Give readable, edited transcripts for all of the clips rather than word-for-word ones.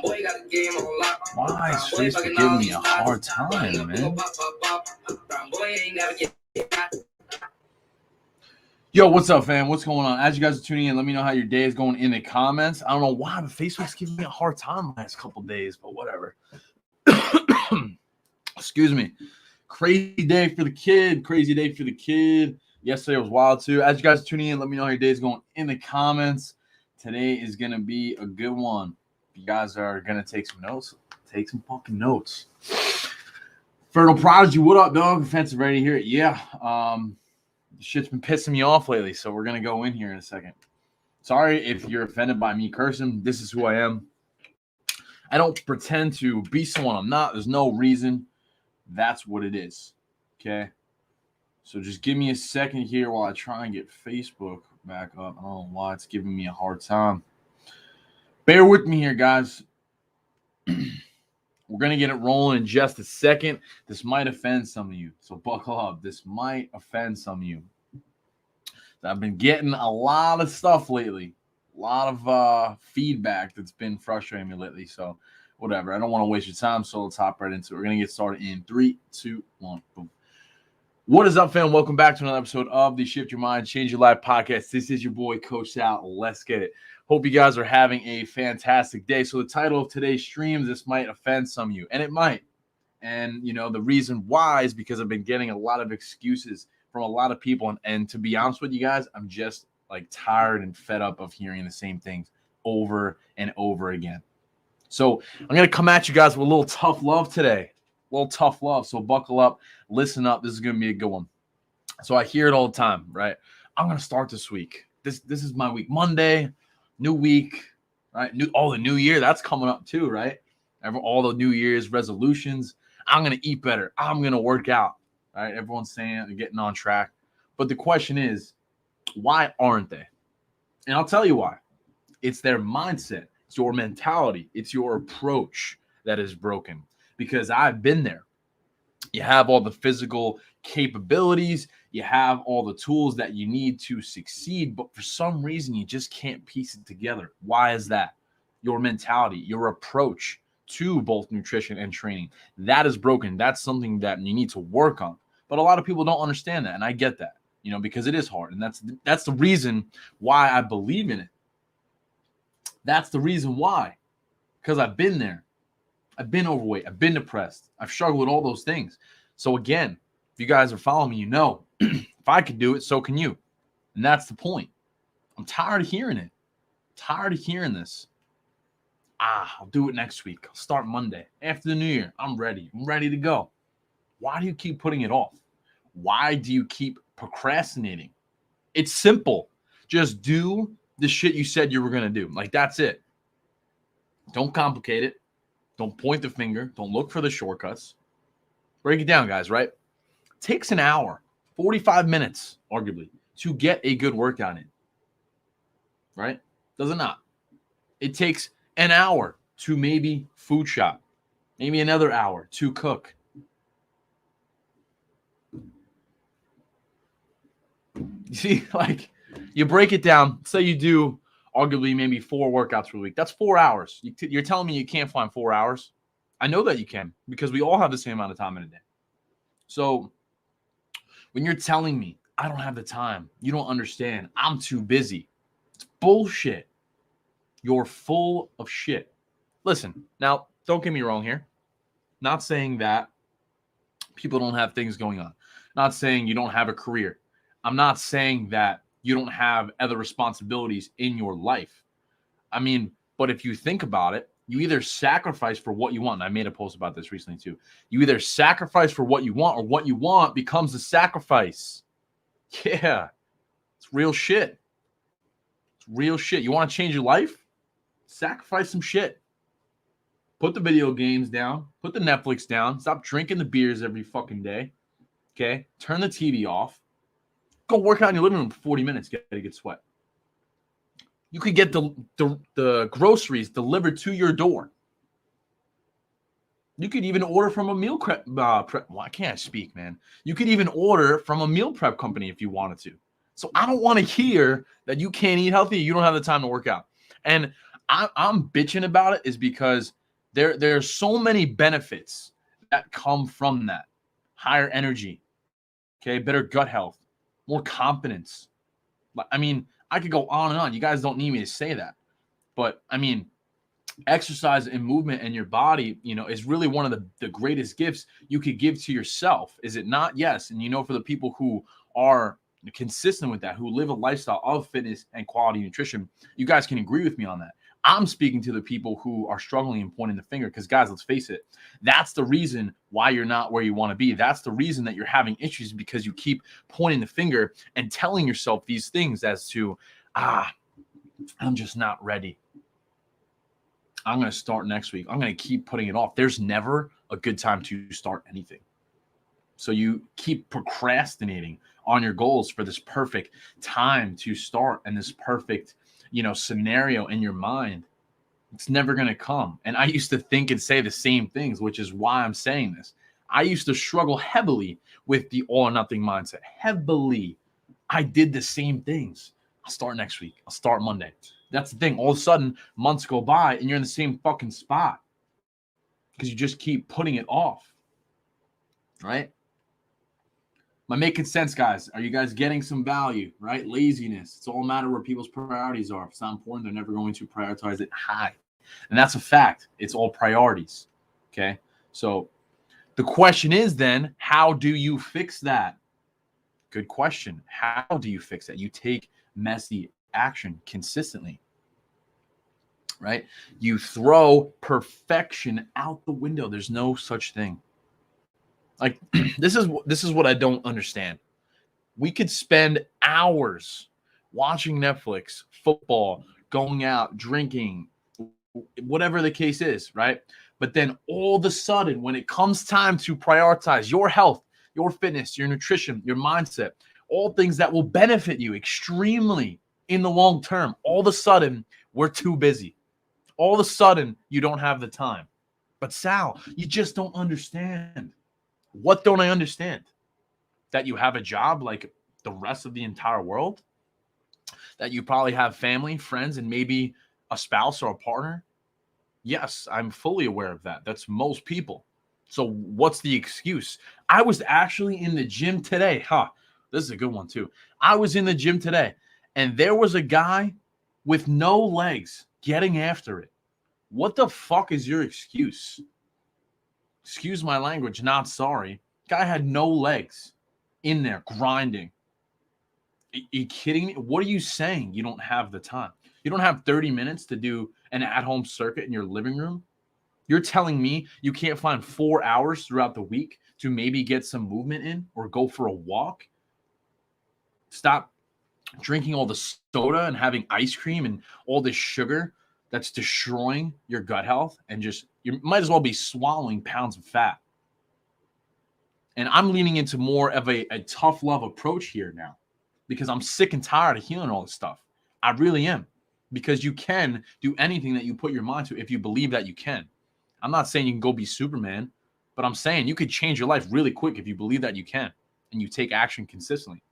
Why is Facebook giving me a hard time, man? Yo, what's up, fam? What's going on? As you guys are tuning in, let me know how your day is going in the comments. I don't know why, but Facebook's giving me a hard time the last couple days, but whatever. Excuse me. Crazy day for the kid. Crazy day for the kid. Yesterday was wild, too. As you guys are tuning in, let me know how your day is going in the comments. Today is going to be a good one. If you guys are going to take some notes, take some fucking notes. Fertile Prodigy, what up, dog? Offensive ready here. Yeah. Shit's been pissing me off lately, so we're going to go in here in a second. Sorry if you're offended by me cursing. This is who I am. I don't pretend to be someone I'm not. There's no reason. That's what it is. Okay? So just give me a second here while I try and get Facebook back up. I don't know why it's giving me a hard time. Bear with me here, guys. We're going to get it rolling in just a second. This might offend some of you, so buckle up. This might offend some of you. I've been getting a lot of stuff lately, a lot of feedback that's been frustrating me lately, so whatever. I don't want to waste your time, so let's hop right into it. We're going to get started in 3, 2, 1, boom. What is up, fam? Welcome back to another episode of the Shift Your Mind, Change Your Life podcast. This is your boy, Coach Sal. Let's get it. Hope you guys are having a fantastic day. So the title of today's stream, this might offend some of you, and it might. And, you know, the reason why is because I've been getting a lot of excuses from a lot of people. And to be honest with you guys, I'm just like tired and fed up of hearing the same things over and over again. So I'm going to come at you guys with a little tough love today. A little tough love. So buckle up, listen up. This is going to be a good one. So I hear it all the time, right? I'm going to start this week. This is my week. Monday, new week, right? The new year, that's coming up too, right? All the New Year's resolutions. I'm going to eat better. I'm going to work out, right? Everyone's saying they're getting on track. But the question is, why aren't they? And I'll tell you why. It's their mindset. It's your mentality. It's your approach that is broken. Because I've been there. You have all the physical capabilities. You have all the tools that you need to succeed. But for some reason, you just can't piece it together. Why is that? Your mentality, your approach to both nutrition and training. That is broken. That's something that you need to work on. But a lot of people don't understand that. And I get that, you know, because it is hard. And that's the reason why I believe in it. That's the reason why. Because I've been there. I've been overweight. I've been depressed. I've struggled with all those things. So again, if you guys are following me, you know, if I could do it, so can you. And that's the point. I'm tired of hearing it. Tired of hearing this. I'll do it next week. I'll start Monday. After the new year, I'm ready. I'm ready to go. Why do you keep putting it off? Why do you keep procrastinating? It's simple. Just do the shit you said you were going to do. Like, that's it. Don't complicate it. Don't point the finger. Don't look for the shortcuts. Break it down, guys, right? It takes an hour, 45 minutes, arguably, to get a good workout in. Right? Does it not? It takes an hour to maybe food shop. Maybe another hour to cook. You see, like, you break it down. Say you do arguably maybe 4 workouts per week. That's 4 hours. You're telling me you can't find 4 hours? I know that you can because we all have the same amount of time in a day. So when you're telling me I don't have the time, you don't understand, I'm too busy, it's bullshit. You're full of shit. Listen, now, don't get me wrong here. Not saying that people don't have things going on. Not saying you don't have a career. I'm not saying that you don't have other responsibilities in your life. I mean, but if you think about it, you either sacrifice for what you want. And I made a post about this recently too. You either sacrifice for what you want, or what you want becomes a sacrifice. Yeah, it's real shit. It's real shit. You want to change your life? Sacrifice some shit. Put the video games down. Put the Netflix down. Stop drinking the beers every fucking day. Okay? Turn the TV off. Go work out in your living room for 40 minutes. Get a good sweat. You could get the groceries delivered to your door. You could even order from a meal prep. Well, I can't speak, man. You could even order from a meal prep company if you wanted to. So I don't want to hear that you can't eat healthy. You don't have the time to work out. And I'm bitching about it is because there are so many benefits that come from that. Higher energy, okay, better gut health, more confidence. I mean, I could go on and on. You guys don't need me to say that. But I mean, exercise and movement in your body, is really one of the greatest gifts you could give to yourself. Is it not? Yes. And for the people who are consistent with that, who live a lifestyle of fitness and quality nutrition, you guys can agree with me on that. I'm speaking to the people who are struggling and pointing the finger because, guys, let's face it, that's the reason why you're not where you want to be. That's the reason that you're having issues, because you keep pointing the finger and telling yourself these things as to, I'm just not ready. I'm going to start next week. I'm going to keep putting it off. There's never a good time to start anything. So you keep procrastinating on your goals for this perfect time to start and this perfect, scenario in your mind. It's never going to come. And I used to think and say the same things, which is why I'm saying this. I used to struggle heavily with the all or nothing mindset. Heavily. I did the same things. I'll start next week. I'll start Monday. That's the thing. All of a sudden, months go by and you're in the same fucking spot because you just keep putting it off. Right? Am I making sense, guys? Are you guys getting some value? Right? Laziness. It's all a matter where people's priorities are. If it's not important, they're never going to prioritize it high. And that's a fact. It's all priorities. Okay? So the question is then, how do you fix that? Good question. How do you fix that? You take messy action consistently. Right? You throw perfection out the window. There's no such thing. Like, this is what I don't understand. We could spend hours watching Netflix, football, going out, drinking, whatever the case is, right? But then all of a sudden, when it comes time to prioritize your health, your fitness, your nutrition, your mindset, all things that will benefit you extremely in the long term, all of a sudden, we're too busy. All of a sudden, you don't have the time. But Sal, you just don't understand. What don't I understand? That you have a job like the rest of the entire world? That you probably have family, friends, and maybe a spouse or a partner? Yes, I'm fully aware of that. That's most people. So what's the excuse? I was actually in the gym today. This is a good one too. I was in the gym today, and there was a guy with no legs getting after it. What the fuck is your excuse? Excuse my language, not sorry. Guy had no legs in there grinding. Are you kidding me? What are you saying? You don't have the time. You don't have 30 minutes to do an at-home circuit in your living room? You're telling me you can't find 4 hours throughout the week to maybe get some movement in or go for a walk? Stop drinking all the soda and having ice cream and all this sugar that's destroying your gut health, and just you might as well be swallowing pounds of fat. And I'm leaning into more of a tough love approach here now, because I'm sick and tired of hearing all this stuff. I really am, because you can do anything that you put your mind to if you believe that you can. I'm not saying you can go be Superman, but I'm saying you could change your life really quick if you believe that you can and you take action consistently.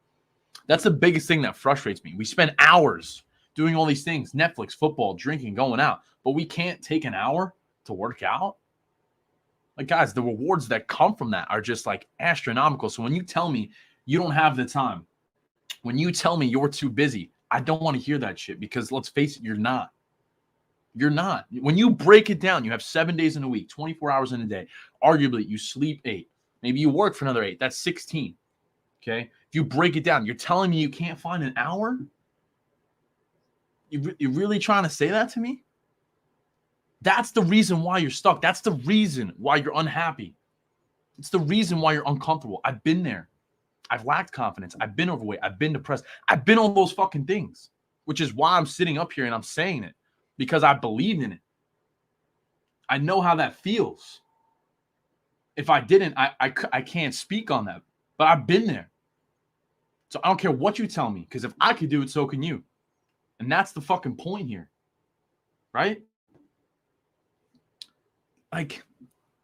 That's the biggest thing that frustrates me. We spend hours doing all these things, Netflix, football, drinking, going out, but we can't take an hour to work out. Like, guys, the rewards that come from that are just like astronomical. So when you tell me you don't have the time, when you tell me you're too busy, I don't want to hear that shit, because let's face it, you're not. You're not. When you break it down, you have 7 days in a week, 24 hours in a day. Arguably, you sleep 8. Maybe you work for another 8. That's 16. Okay? If you break it down, you're telling me you can't find an hour? You're really trying to say that to me? That's the reason why you're stuck. That's the reason why you're unhappy. It's the reason why you're uncomfortable. I've been there. I've lacked confidence. I've been overweight. I've been depressed. I've been all those fucking things, which is why I'm sitting up here and I'm saying it, because I believe in it. I know how that feels. If I didn't, I can't speak on that, but I've been there. So I don't care what you tell me, because if I could do it, so can you. And that's the fucking point here, right? Like,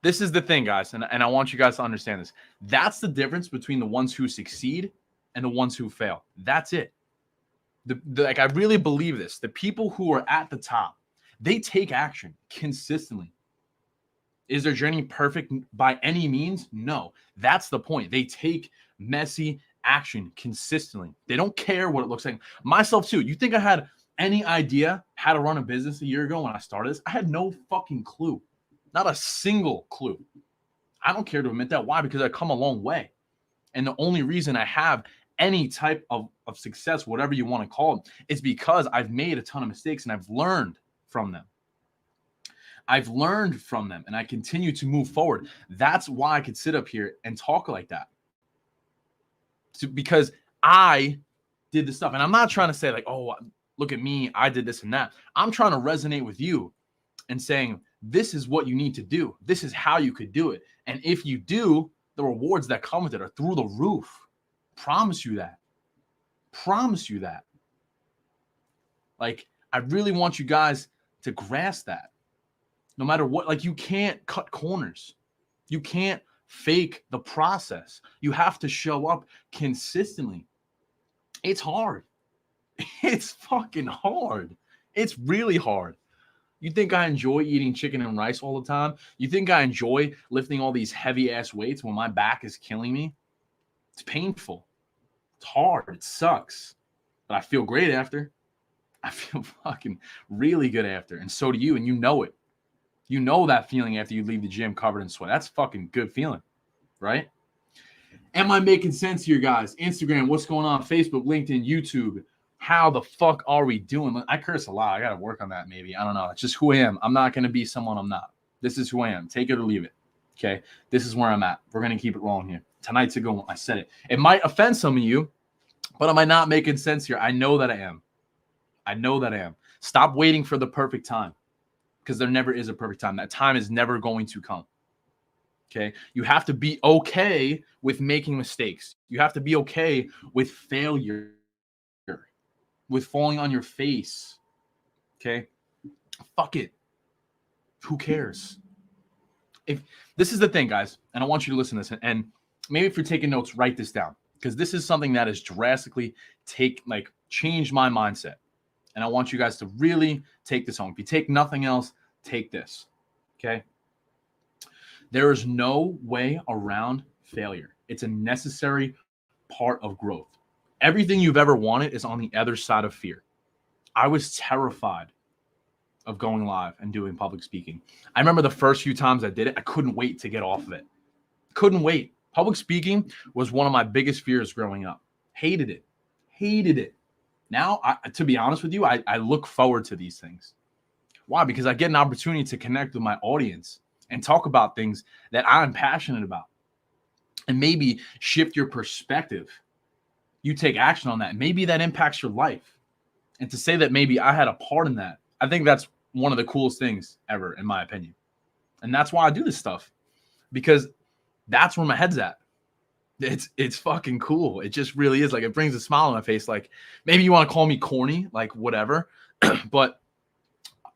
this is the thing, guys, and I want you guys to understand this. That's the difference between the ones who succeed and the ones who fail. That's it. Like, I really believe this. The people who are at the top, They take action consistently. Is their journey perfect by any means? No. That's the point. They take messy action consistently. They don't care what it looks like. Myself too. You think I had any idea how to run a business a year ago when I started this? I had no fucking clue. Not a single clue. I don't care to admit that. Why? Because I've come a long way. And the only reason I have any type of success, whatever you want to call it, is because I've made a ton of mistakes and I've learned from them. I've learned from them and I continue to move forward. That's why I could sit up here and talk like that. Because I did this stuff. And I'm not trying to say like, oh, look at me, I did this and that. I'm trying to resonate with you and saying, this is what you need to do. This is how you could do it. And if you do, the rewards that come with it are through the roof. Promise you that. Promise you that. Like, I really want you guys to grasp that. No matter what, like, you can't cut corners. You can't fake the process. You have to show up consistently. It's hard. It's fucking hard. It's really hard. You think I enjoy eating chicken and rice all the time? You think I enjoy lifting all these heavy ass weights when my back is killing me? It's painful. It's hard. It sucks. But I feel great after. I feel fucking really good after. And so do you. And you know it. You know that feeling after you leave the gym covered in sweat. That's fucking good feeling. Right? Am I making sense here, guys? Instagram, what's going on? Facebook, LinkedIn, YouTube. How the fuck are we doing? I curse a lot. I got to work on that maybe. I don't know. It's just who I am. I'm not going to be someone I'm not. This is who I am. Take it or leave it. Okay? This is where I'm at. We're going to keep it rolling here. Tonight's a good one. I said it. It might offend some of you, but am I not making sense here? I know that I am. I know that I am. Stop waiting for the perfect time because there never is a perfect time. That time is never going to come. Okay? You have to be okay with making mistakes. You have to be okay with failure. With falling on your face. Okay? Fuck it. Who cares? If this is the thing, guys, and I want you to listen to this, and maybe if you're taking notes, write this down. Because this is something that has drastically changed my mindset. And I want you guys to really take this home. If you take nothing else, take this. Okay? There is no way around failure. It's a necessary part of growth. Everything you've ever wanted is on the other side of fear. I was terrified of going live and doing public speaking. I remember the first few times I did it, I couldn't wait to get off of it. Couldn't wait. Public speaking was one of my biggest fears growing up. Hated it. Hated it. Now, to be honest with you, I look forward to these things. Why? Because I get an opportunity to connect with my audience and talk about things that I'm passionate about and maybe shift your perspective. You take action on that. Maybe that impacts your life. And to say that maybe I had a part in that, I think that's one of the coolest things ever, in my opinion. And that's why I do this stuff, because that's where my head's at. It's fucking cool. It just really is. Like, it brings a smile on my face. Like, maybe you want to call me corny, like whatever. But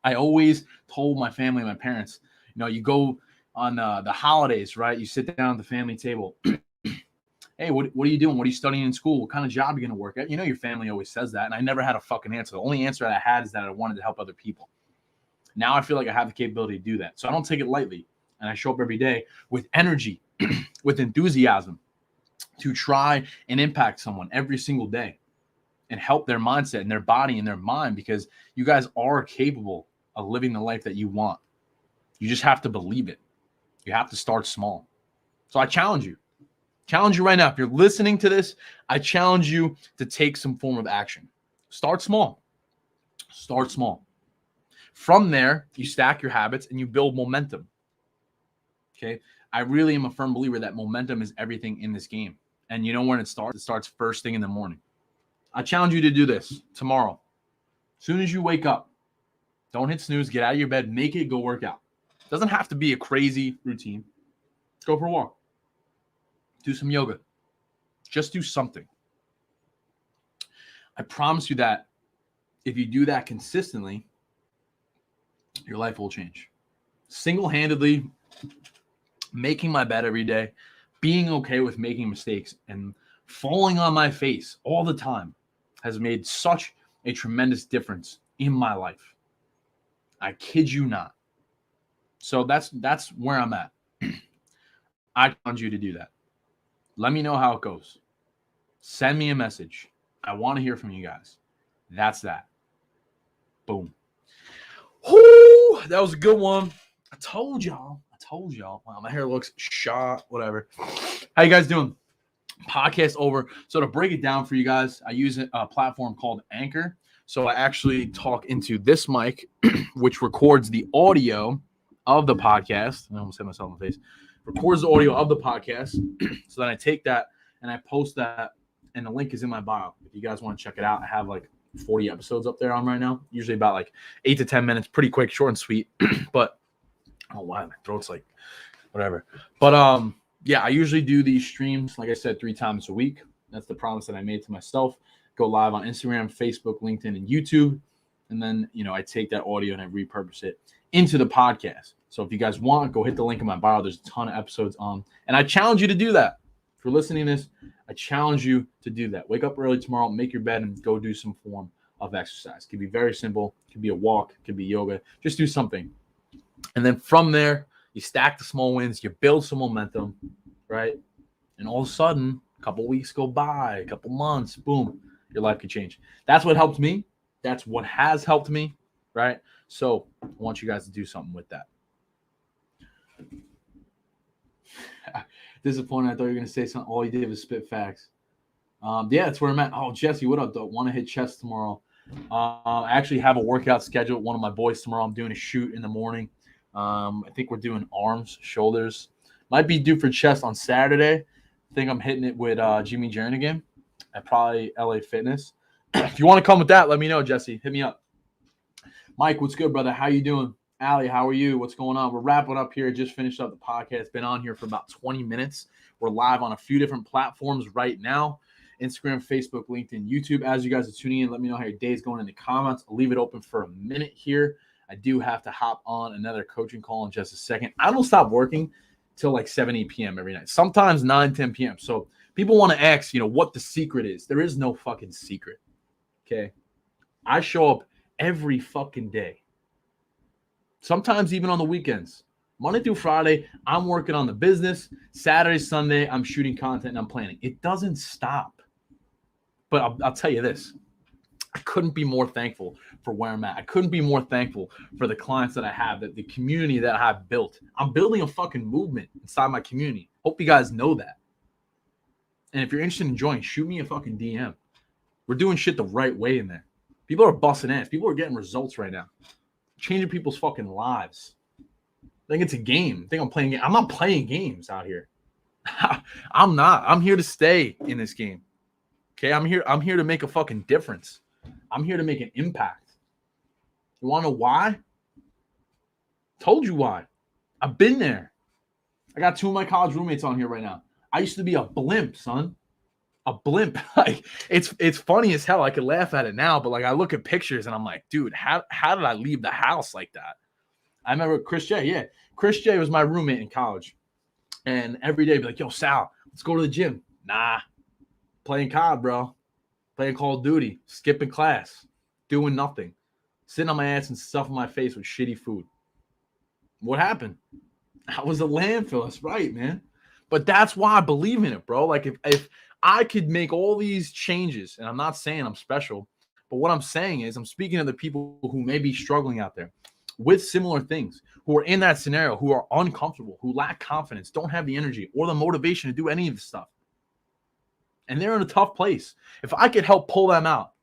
I always told my family, my parents, you go on the holidays, right? You sit down at the family table. Hey, what are you doing? What are you studying in school? What kind of job are you going to work at? Your family always says that. And I never had a fucking answer. The only answer that I had is that I wanted to help other people. Now I feel like I have the capability to do that. So I don't take it lightly. And I show up every day with energy, with enthusiasm to try and impact someone every single day and help their mindset and their body and their mind, because you guys are capable of living the life that you want. You just have to believe it. You have to start small. So I challenge you. Challenge you right now. If you're listening to this, I challenge you to take some form of action. Start small. Start small. From there, you stack your habits and you build momentum. Okay? I really am a firm believer that momentum is everything in this game. And you know when it starts? It starts first thing in the morning. I challenge you to do this tomorrow. As soon as you wake up, don't hit snooze, get out of your bed, make it, go work out. It doesn't have to be a crazy routine. Go for a walk. Do some yoga. Just do something. I promise you that if you do that consistently, your life will change. Single-handedly, making my bed every day, being okay with making mistakes and falling on my face all the time has made such a tremendous difference in my life. I kid you not. So that's where I'm at. I challenge you to do that. Let me know how it goes. Send me a message. I want to hear from you guys. That's that. Boom. Whoo, that was a good one. I told y'all. Wow, my hair looks shot. Whatever. How you guys doing? Podcast over. So to break it down for you guys, I use a platform called Anchor. So I actually talk into this mic, which records the audio of the podcast. I almost hit myself in the face. Records the audio of the podcast. So then I take that and I post that, and the link is in my bio. If you guys want to check it out, I have like 40 episodes up there on right now. Usually about like 8 to 10 minutes, pretty quick, short and sweet. But I don't know why my throat's like whatever. But yeah, I usually do these streams, like I said, 3 times a week. That's the promise that I made to myself. Go live on Instagram, Facebook, LinkedIn, and YouTube. And then, I take that audio and I repurpose it into the podcast. So if you guys want, go hit the link in my bio. There's a ton of episodes on. And I challenge you to do that. If you're listening to this, I challenge you to do that. Wake up early tomorrow, make your bed, and go do some form of exercise. It could be very simple. It could be a walk. It could be yoga. Just do something. And then from there, you stack the small wins. You build some momentum, right? And all of a sudden, a couple weeks go by, a couple months, boom, your life could change. That's what helped me. That's what has helped me, right? So I want you guys to do something with that. Disappointed. I thought you were going to say something. All you did was spit facts. Yeah, that's where I'm at. Oh, Jesse, what up? Don't want to hit chest tomorrow. I actually have a workout scheduled with one of my boys tomorrow. I'm doing a shoot in the morning. I think we're doing arms, shoulders. Might be due for chest on Saturday. I think I'm hitting it with Jimmy Jernigan at probably LA Fitness. If you want to come with that, let me know, Jesse. Hit me up. Mike, what's good, brother? How you doing? Allie, how are you? What's going on? We're wrapping up here. Just finished up the podcast. Been on here for about 20 minutes. We're live on a few different platforms right now. Instagram, Facebook, LinkedIn, YouTube. As you guys are tuning in, let me know how your day's going in the comments. I'll leave it open for a minute here. I do have to hop on another coaching call in just a second. I don't stop working till like 7, 8 p.m. every night. Sometimes 9, 10 p.m. So people want to ask, what the secret is. There is no fucking secret. Okay? I show up every fucking day. Sometimes even on the weekends. Monday through Friday, I'm working on the business. Saturday, Sunday, I'm shooting content and I'm planning. It doesn't stop. But I'll tell you this. I couldn't be more thankful for where I'm at. I couldn't be more thankful for the clients that I have, the community that I have built. I'm building a fucking movement inside my community. Hope you guys know that. And if you're interested in joining, shoot me a fucking DM. We're doing shit the right way in there. People are busting ass. People are getting results right now. Changing people's fucking lives. I think it's a game. I think I'm playing. I'm not playing games out here. I'm not. I'm here to stay in this game. Okay, I'm here to make a fucking difference. I'm here to make an impact. You want to know why? Told you why. I've been there. I got 2 of my college roommates on here right now. I used to be a blimp, son. A blimp. Like it's funny as hell. I could laugh at it now, but like I look at pictures and I'm like, dude, how did I leave the house like that? I remember Chris J. Yeah, Chris J. was my roommate in college, and every day I'd be like, yo, Sal, let's go to the gym. Nah, playing COD, bro. Playing Call of Duty, skipping class, doing nothing, sitting on my ass and stuffing my face with shitty food. What happened? I was a landfill. That's right, man. But that's why I believe in it, bro. Like if I could make all these changes, and I'm not saying I'm special, but what I'm saying is I'm speaking to the people who may be struggling out there with similar things, who are in that scenario, who are uncomfortable, who lack confidence, don't have the energy or the motivation to do any of this stuff. And they're in a tough place. If I could help pull them out,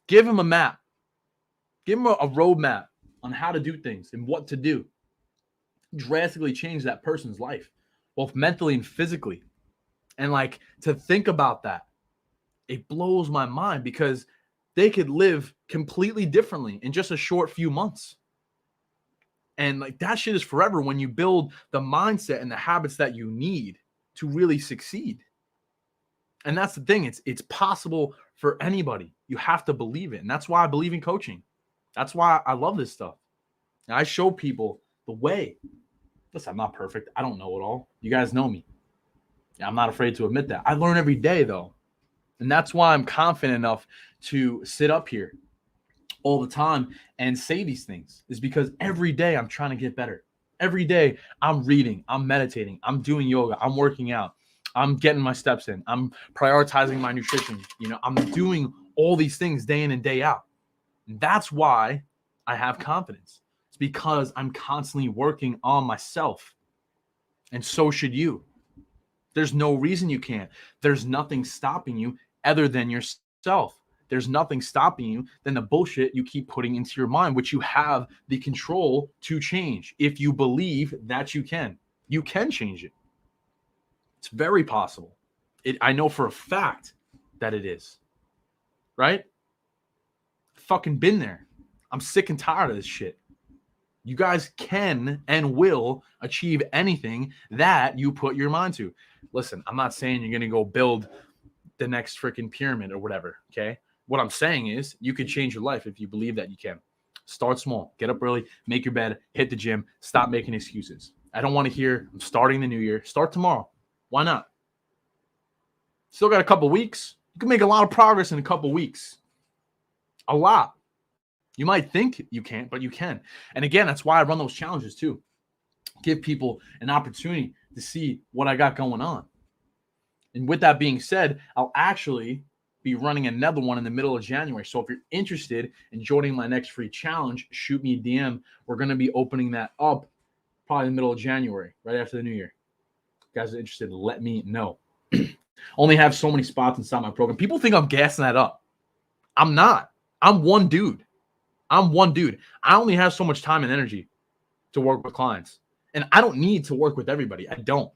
give them a map, give them a roadmap on how to do things and what to do, drastically change that person's life, both mentally and physically. And like to think about that, it blows my mind because they could live completely differently in just a short few months. And like that shit is forever when you build the mindset and the habits that you need to really succeed. And that's the thing. It's possible for anybody. You have to believe it. And that's why I believe in coaching. That's why I love this stuff. And I show people the way. Listen, I'm not perfect. I don't know it all. You guys know me. I'm not afraid to admit that. I learn every day, though. And that's why I'm confident enough to sit up here all the time and say these things is because every day I'm trying to get better. Every day I'm reading, I'm meditating, I'm doing yoga, I'm working out, I'm getting my steps in, I'm prioritizing my nutrition. I'm doing all these things day in and day out. And that's why I have confidence. It's because I'm constantly working on myself. And so should you. There's no reason you can't. There's nothing stopping you other than yourself. There's nothing stopping you than the bullshit you keep putting into your mind, which you have the control to change. If you believe that you can change it. It's very possible. I know for a fact that it is. Right? Fucking been there. I'm sick and tired of this shit. You guys can and will achieve anything that you put your mind to. Listen, I'm not saying you're going to go build the next freaking pyramid or whatever, okay? What I'm saying is you can change your life if you believe that you can. Start small. Get up early, make your bed, hit the gym, stop making excuses. I don't want to hear I'm starting the new year. Start tomorrow. Why not? Still got a couple weeks. You can make a lot of progress in a couple weeks. A lot. You might think you can't, but you can. And again, that's why I run those challenges too. Give people an opportunity to see what I got going on. And with that being said, I'll actually be running another one in the middle of January. So if you're interested in joining my next free challenge, shoot me a DM. We're going to be opening that up probably in the middle of January, right after the new year. If you guys are interested, let me know. Only have so many spots inside my program. People think I'm gassing that up. I'm not. I'm one dude. I only have so much time and energy to work with clients. And I don't need to work with everybody. I don't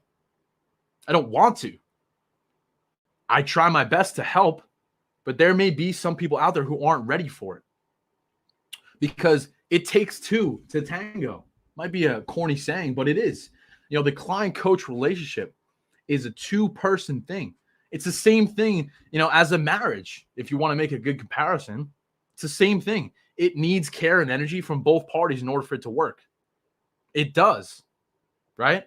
want to. I try my best to help, but there may be some people out there who aren't ready for it. Because it takes two to tango. Might be a corny saying, but it is. The client-coach relationship is a two-person thing. It's the same thing, as a marriage. If you want to make a good comparison, it's the same thing. It needs care and energy from both parties in order for it to work. It does, right?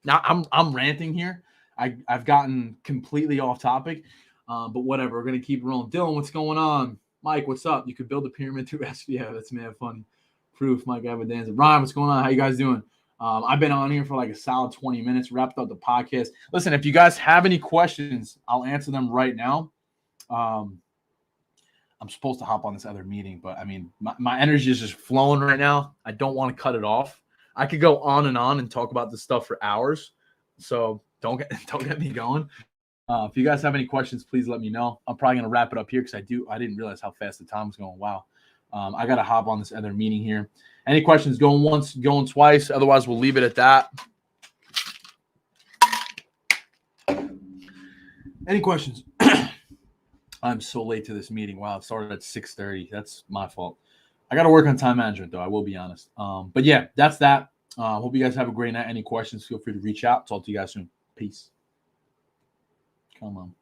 Now I'm ranting here. I've gotten completely off topic, but whatever. We're gonna keep rolling. Dylan, what's going on? Mike, what's up? You could build a pyramid through SVF. That's mad funny. Proof, Mike Evidenza. Ryan, what's going on? How you guys doing? I've been on here for like a solid 20 minutes. Wrapped up the podcast. Listen, if you guys have any questions, I'll answer them right now. I'm supposed to hop on this other meeting, but I mean, my energy is just flowing right now. I don't want to cut it off. I could go on and talk about this stuff for hours. So don't get me going. If you guys have any questions, please let me know. I'm probably going to wrap it up here because I didn't realize how fast the time was going. Wow. I got to hop on this other meeting here. Any questions? Going once, going twice. Otherwise, we'll leave it at that. Any questions? I'm so late to this meeting. Wow, it started at 6:30. That's my fault. I got to work on time management, though. I will be honest. But yeah, that's that. Hope you guys have a great night. Any questions, feel free to reach out. Talk to you guys soon. Peace. Come on.